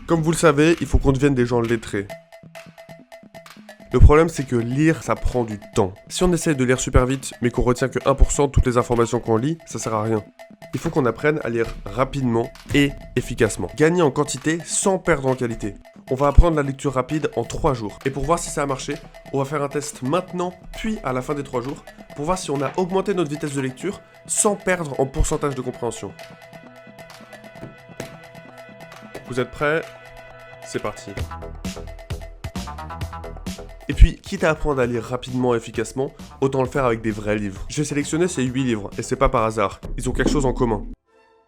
Comme vous le savez, il faut qu'on devienne des gens lettrés. Le problème, c'est que lire, ça prend du temps. Si on essaye de lire super vite, mais qu'on retient que 1% de toutes les informations qu'on lit, ça sert à rien. Il faut qu'on apprenne à lire rapidement et efficacement. Gagner en quantité sans perdre en qualité. On va apprendre la lecture rapide en 3 jours. Et pour voir si ça a marché, on va faire un test maintenant, puis à la fin des 3 jours, pour voir si on a augmenté notre vitesse de lecture sans perdre en pourcentage de compréhension. Vous êtes prêts? C'est parti. Et puis, quitte à apprendre à lire rapidement et efficacement, autant le faire avec des vrais livres. J'ai sélectionné ces 8 livres, et c'est pas par hasard, ils ont quelque chose en commun.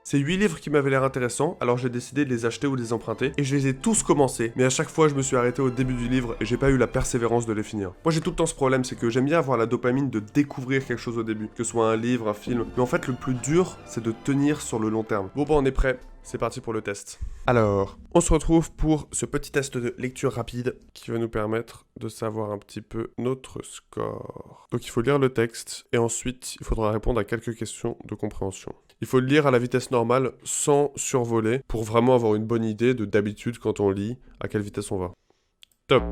C'est 8 livres qui m'avaient l'air intéressants, alors j'ai décidé de les acheter ou de les emprunter, et je les ai tous commencés, mais à chaque fois je me suis arrêté au début du livre et j'ai pas eu la persévérance de les finir. Moi j'ai tout le temps ce problème, c'est que j'aime bien avoir la dopamine de découvrir quelque chose au début, que ce soit un livre, un film, mais en fait le plus dur, c'est de tenir sur le long terme. Bon on est prêt, c'est parti pour le test. Alors, on se retrouve pour ce petit test de lecture rapide qui va nous permettre de savoir un petit peu notre score. Donc il faut lire le texte et ensuite il faudra répondre à quelques questions de compréhension. Il faut le lire à la vitesse normale sans survoler pour vraiment avoir une bonne idée de d'habitude quand on lit à quelle vitesse on va. Top.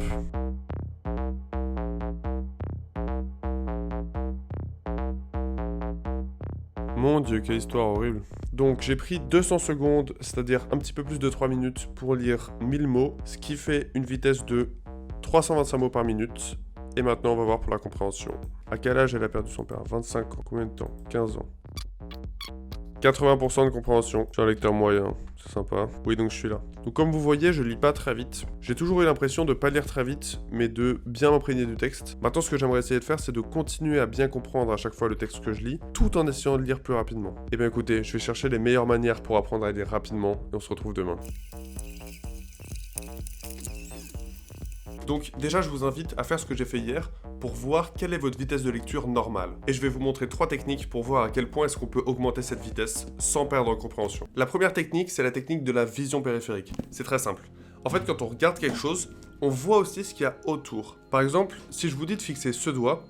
Mon Dieu, quelle histoire horrible. Donc j'ai pris 200 secondes, c'est-à-dire un petit peu plus de 3 minutes pour lire 1000 mots, ce qui fait une vitesse de 325 mots par minute. Et maintenant on va voir pour la compréhension. À quel âge elle a perdu son père? 25 ans, combien de temps? 15 ans. 80% de compréhension, j'ai un lecteur moyen, c'est sympa. Oui, donc je suis là. Donc comme vous voyez, je lis pas très vite. J'ai toujours eu l'impression de pas lire très vite, mais de bien m'imprégner du texte. Maintenant, ce que j'aimerais essayer de faire, c'est de continuer à bien comprendre à chaque fois le texte que je lis, tout en essayant de lire plus rapidement. Eh bien écoutez, je vais chercher les meilleures manières pour apprendre à lire rapidement, et on se retrouve demain. Donc déjà, je vous invite à faire ce que j'ai fait hier pour voir quelle est votre vitesse de lecture normale. Et je vais vous montrer 3 techniques pour voir à quel point est-ce qu'on peut augmenter cette vitesse sans perdre en compréhension. La première technique, c'est la technique de la vision périphérique. C'est très simple. En fait, quand on regarde quelque chose, on voit aussi ce qu'il y a autour. Par exemple, si je vous dis de fixer ce doigt,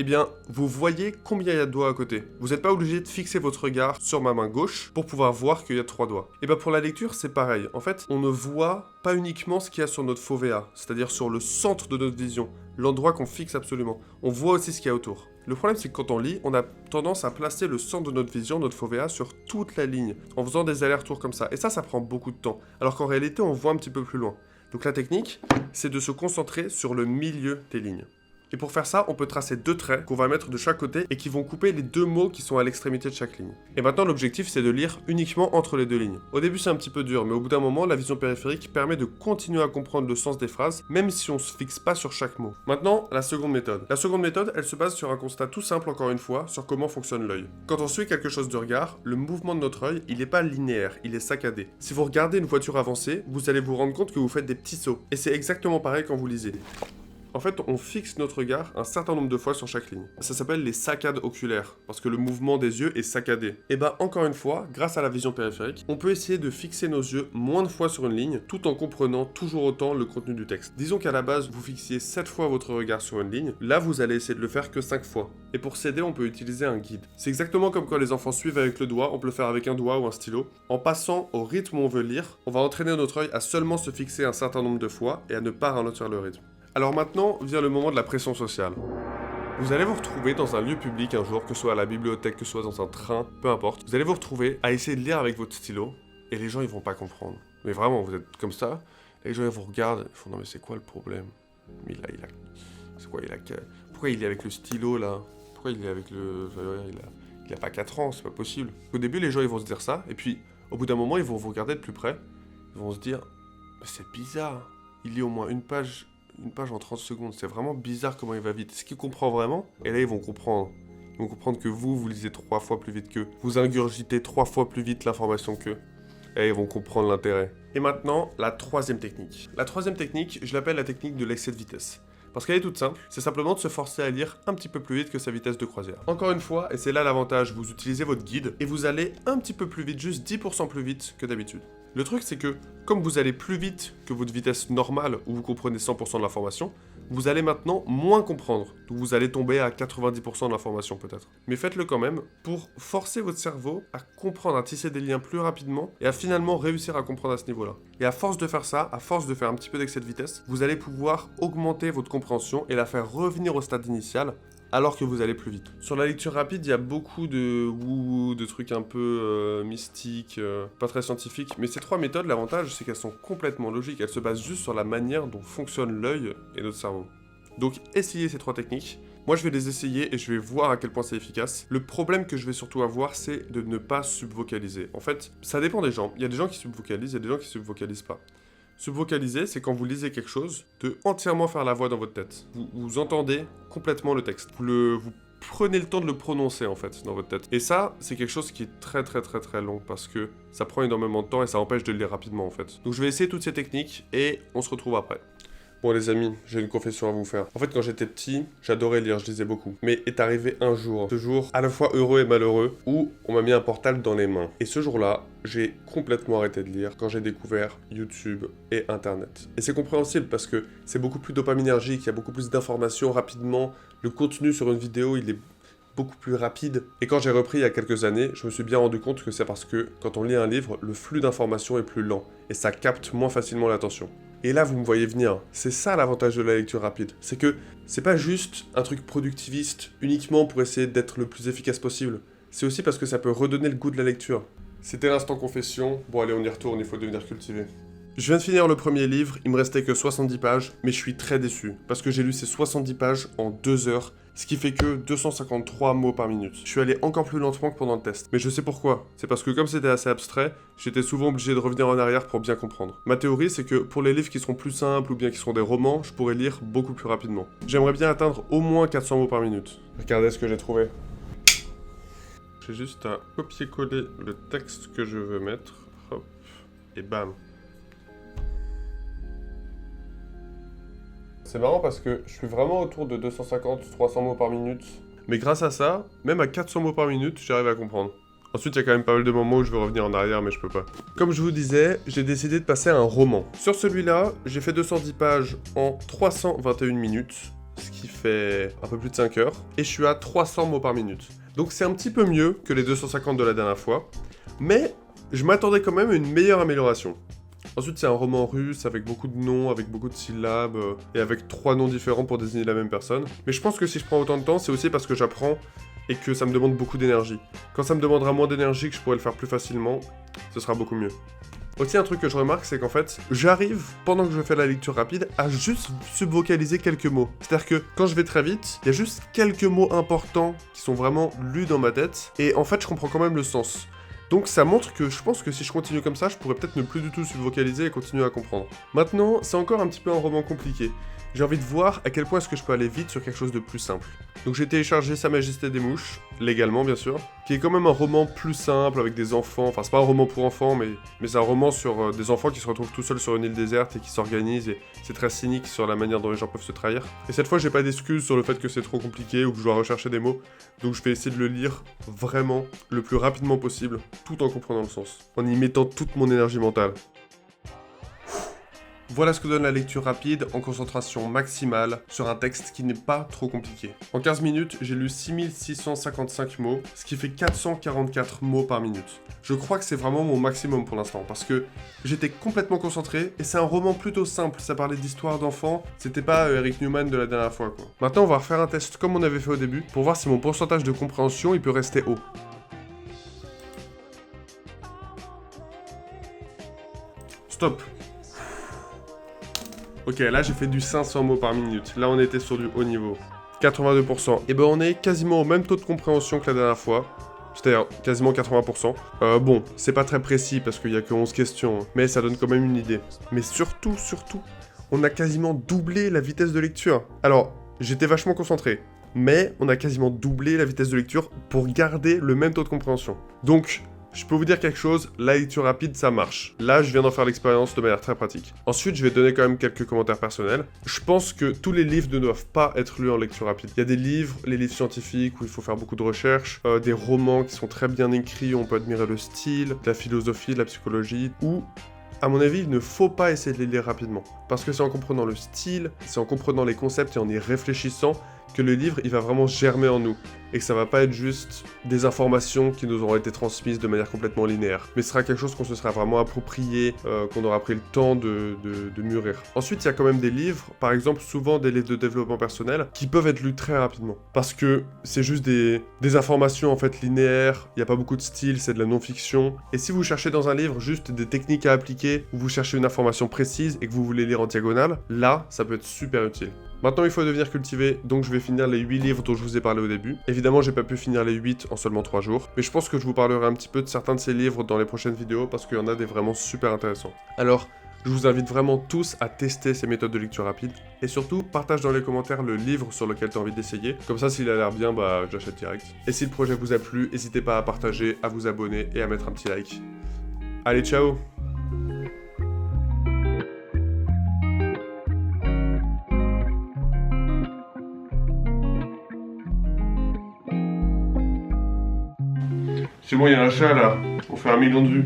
eh bien, vous voyez combien il y a de doigts à côté. Vous n'êtes pas obligé de fixer votre regard sur ma main gauche pour pouvoir voir qu'il y a 3 doigts. Et bien pour la lecture, c'est pareil. En fait, on ne voit pas uniquement ce qu'il y a sur notre fovea, c'est-à-dire sur le centre de notre vision, l'endroit qu'on fixe absolument. On voit aussi ce qu'il y a autour. Le problème, c'est que quand on lit, on a tendance à placer le centre de notre vision, notre fovea, sur toute la ligne, en faisant des allers-retours comme ça. Et ça prend beaucoup de temps. Alors qu'en réalité, on voit un petit peu plus loin. Donc la technique, c'est de se concentrer sur le milieu des lignes. Et pour faire ça, on peut tracer 2 traits qu'on va mettre de chaque côté et qui vont couper les 2 mots qui sont à l'extrémité de chaque ligne. Et maintenant, l'objectif, c'est de lire uniquement entre les 2 lignes. Au début, c'est un petit peu dur, mais au bout d'un moment, la vision périphérique permet de continuer à comprendre le sens des phrases, même si on se fixe pas sur chaque mot. Maintenant, la seconde méthode. La seconde méthode, elle se base sur un constat tout simple, encore une fois, sur comment fonctionne l'œil. Quand on suit quelque chose de regard, le mouvement de notre œil, il n'est pas linéaire, il est saccadé. Si vous regardez une voiture avancer, vous allez vous rendre compte que vous faites des petits sauts. Et c'est exactement pareil quand vous lisez. En fait, on fixe notre regard un certain nombre de fois sur chaque ligne. Ça s'appelle les saccades oculaires, parce que le mouvement des yeux est saccadé. Et bah, encore une fois, grâce à la vision périphérique, on peut essayer de fixer nos yeux moins de fois sur une ligne, tout en comprenant toujours autant le contenu du texte. Disons qu'à la base, vous fixiez 7 fois votre regard sur une ligne, là vous allez essayer de le faire que 5 fois. Et pour s'aider, on peut utiliser un guide. C'est exactement comme quand les enfants suivent avec le doigt, on peut le faire avec un doigt ou un stylo. En passant au rythme où on veut lire, on va entraîner notre œil à seulement se fixer un certain nombre de fois et à ne pas ralentir le rythme. Alors maintenant vient le moment de la pression sociale. Vous allez vous retrouver dans un lieu public un jour, que ce soit à la bibliothèque, que ce soit dans un train, peu importe. Vous allez vous retrouver à essayer de lire avec votre stylo et les gens ils vont pas comprendre. Mais vraiment, vous êtes comme ça, les gens ils vous regardent, ils font non mais c'est quoi le problème? Mais là c'est quoi pourquoi il est avec le stylo là? Pourquoi il est avec le... Il a pas 4 ans, c'est pas possible. Au début les gens ils vont se dire ça et puis au bout d'un moment ils vont vous regarder de plus près, ils vont se dire c'est bizarre, il lit au moins une page en 30 secondes, c'est vraiment bizarre comment il va vite. Est-ce qu'il comprend vraiment? Et là, ils vont comprendre. Ils vont comprendre que vous lisez 3 fois plus vite qu'eux. Vous ingurgitez 3 fois plus vite l'information qu'eux. Et ils vont comprendre l'intérêt. Et maintenant, la 3e technique. La 3e technique, je l'appelle la technique de l'excès de vitesse. Parce qu'elle est toute simple, c'est simplement de se forcer à lire un petit peu plus vite que sa vitesse de croisière. Encore une fois, et c'est là l'avantage, vous utilisez votre guide et vous allez un petit peu plus vite, juste 10% plus vite que d'habitude. Le truc, c'est que comme vous allez plus vite que votre vitesse normale où vous comprenez 100% de l'information, vous allez maintenant moins comprendre. Donc vous allez tomber à 90% de l'information peut-être. Mais faites-le quand même pour forcer votre cerveau à comprendre, à tisser des liens plus rapidement et à finalement réussir à comprendre à ce niveau-là. Et à force de faire ça, à force de faire un petit peu d'excès de vitesse, vous allez pouvoir augmenter votre compréhension et la faire revenir au stade initial alors que vous allez plus vite. Sur la lecture rapide, il y a beaucoup de wouhou, de trucs un peu mystiques, pas très scientifiques. Mais ces trois méthodes, l'avantage, c'est qu'elles sont complètement logiques. Elles se basent juste sur la manière dont fonctionne l'œil et notre cerveau. Donc, essayez ces trois techniques. Moi, je vais les essayer et je vais voir à quel point c'est efficace. Le problème que je vais surtout avoir, c'est de ne pas subvocaliser. En fait, ça dépend des gens. Il y a des gens qui subvocalisent, il y a des gens qui subvocalisent pas. Subvocaliser, c'est quand vous lisez quelque chose, de entièrement faire la voix dans votre tête. Vous entendez complètement le texte. Vous prenez le temps de le prononcer, en fait, dans votre tête. Et ça, c'est quelque chose qui est très long, parce que ça prend énormément de temps et ça empêche de le lire rapidement, en fait. Donc je vais essayer toutes ces techniques et on se retrouve après. Bon les amis, j'ai une confession à vous faire. En fait quand j'étais petit, j'adorais lire, je lisais beaucoup. Mais est arrivé un jour, ce jour à la fois heureux et malheureux, où on m'a mis un portable dans les mains. Et ce jour-là, j'ai complètement arrêté de lire quand j'ai découvert YouTube et Internet. Et c'est compréhensible parce que c'est beaucoup plus dopaminergique, il y a beaucoup plus d'informations rapidement. Le contenu sur une vidéo, il est beaucoup plus rapide. Et quand j'ai repris il y a quelques années, je me suis bien rendu compte que c'est parce que quand on lit un livre, le flux d'informations est plus lent et ça capte moins facilement l'attention. Et là, vous me voyez venir. C'est ça l'avantage de la lecture rapide. C'est que c'est pas juste un truc productiviste uniquement pour essayer d'être le plus efficace possible. C'est aussi parce que ça peut redonner le goût de la lecture. C'était l'instant confession. Bon allez, on y retourne, il faut devenir cultivé. Je viens de finir le premier livre, il me restait que 70 pages, mais je suis très déçu, parce que j'ai lu ces 70 pages en 2 heures, ce qui fait que 253 mots par minute. Je suis allé encore plus lentement que pendant le test, mais je sais pourquoi. C'est parce que comme c'était assez abstrait, j'étais souvent obligé de revenir en arrière pour bien comprendre. Ma théorie, c'est que pour les livres qui seront plus simples ou bien qui seront des romans, je pourrais lire beaucoup plus rapidement. J'aimerais bien atteindre au moins 400 mots par minute. Regardez ce que j'ai trouvé. J'ai juste à copier-coller le texte que je veux mettre, hop, et bam. C'est marrant parce que je suis vraiment autour de 250-300 mots par minute. Mais grâce à ça, même à 400 mots par minute, j'arrive à comprendre. Ensuite, il y a quand même pas mal de moments où je veux revenir en arrière, mais je peux pas. Comme je vous disais, j'ai décidé de passer à un roman. Sur celui-là, j'ai fait 210 pages en 321 minutes, ce qui fait un peu plus de 5 heures. Et je suis à 300 mots par minute. Donc c'est un petit peu mieux que les 250 de la dernière fois. Mais je m'attendais quand même à une meilleure amélioration. Ensuite, c'est un roman russe avec beaucoup de noms, avec beaucoup de syllabes, et avec 3 noms différents pour désigner la même personne. Mais je pense que si je prends autant de temps, c'est aussi parce que j'apprends et que ça me demande beaucoup d'énergie. Quand ça me demandera moins d'énergie, que je pourrai le faire plus facilement, ce sera beaucoup mieux. Aussi, un truc que je remarque, c'est qu'en fait, j'arrive, pendant que je fais la lecture rapide, à juste subvocaliser quelques mots. C'est-à-dire que quand je vais très vite, il y a juste quelques mots importants qui sont vraiment lus dans ma tête, et en fait, je comprends quand même le sens. Donc ça montre que je pense que si je continue comme ça, je pourrais peut-être ne plus du tout subvocaliser et continuer à comprendre. Maintenant, c'est encore un petit peu un roman compliqué. J'ai envie de voir à quel point est-ce que je peux aller vite sur quelque chose de plus simple. Donc j'ai téléchargé Sa Majesté des Mouches, légalement bien sûr, qui est quand même un roman plus simple avec des enfants, enfin c'est pas un roman pour enfants, mais c'est un roman sur des enfants qui se retrouvent tout seuls sur une île déserte et qui s'organisent, et c'est très cynique sur la manière dont les gens peuvent se trahir. Et cette fois j'ai pas d'excuses sur le fait que c'est trop compliqué ou que je dois rechercher des mots, donc je vais essayer de le lire vraiment le plus rapidement possible, tout en comprenant le sens, en y mettant toute mon énergie mentale. Voilà ce que donne la lecture rapide en concentration maximale sur un texte qui n'est pas trop compliqué. En 15 minutes, j'ai lu 6655 mots, ce qui fait 444 mots par minute. Je crois que c'est vraiment mon maximum pour l'instant, parce que j'étais complètement concentré, et c'est un roman plutôt simple, ça parlait d'histoire d'enfants, c'était pas Eric Newman de la dernière fois quoi. Maintenant on va refaire un test comme on avait fait au début, pour voir si mon pourcentage de compréhension il peut rester haut. Stop. Ok, là j'ai fait du 500 mots par minute. Là on était sur du haut niveau. 82%. Et ben on est quasiment au même taux de compréhension que la dernière fois. C'est-à-dire quasiment 80%. Bon, c'est pas très précis parce qu'il y a que 11 questions, mais ça donne quand même une idée. Mais surtout, on a quasiment doublé la vitesse de lecture. Alors, j'étais vachement concentré, mais on a quasiment doublé la vitesse de lecture pour garder le même taux de compréhension. Donc, Je peux vous dire quelque chose, la lecture rapide, ça marche. Là, je viens d'en faire l'expérience de manière très pratique. Ensuite, je vais donner quand même quelques commentaires personnels. Je pense que tous les livres ne doivent pas être lus en lecture rapide. Il y a des livres, les livres scientifiques, où il faut faire beaucoup de recherches, des romans qui sont très bien écrits, où on peut admirer le style, la philosophie, la psychologie, où à mon avis, il ne faut pas essayer de les lire rapidement. Parce que c'est en comprenant le style, c'est en comprenant les concepts et en y réfléchissant que le livre, il va vraiment germer en nous. Et que ça va pas être juste des informations qui nous auront été transmises de manière complètement linéaire. Mais ce sera quelque chose qu'on se sera vraiment approprié, qu'on aura pris le temps de mûrir. Ensuite, il y a quand même des livres, par exemple, souvent des livres de développement personnel, qui peuvent être lus très rapidement. Parce que c'est juste des informations, en fait, linéaires, il n'y a pas beaucoup de style, c'est de la non-fiction. Et si vous cherchez dans un livre juste des techniques à appliquer, ou vous cherchez une information précise et que vous voulez lire en diagonale, là, ça peut être super utile. Maintenant, il faut devenir cultivé, donc je vais finir les 8 livres dont je vous ai parlé au début. Évidemment, j'ai pas pu finir les 8 en seulement 3 jours, mais je pense que je vous parlerai un petit peu de certains de ces livres dans les prochaines vidéos, parce qu'il y en a des vraiment super intéressants. Alors, je vous invite vraiment tous à tester ces méthodes de lecture rapide, et surtout, partage dans les commentaires le livre sur lequel tu as envie d'essayer, comme ça, s'il a l'air bien, bah, j'achète direct. Et si le projet vous a plu, n'hésitez pas à partager, à vous abonner et à mettre un petit like. Allez, ciao! C'est bon, il y a un chat là, on fait 1 million de vues.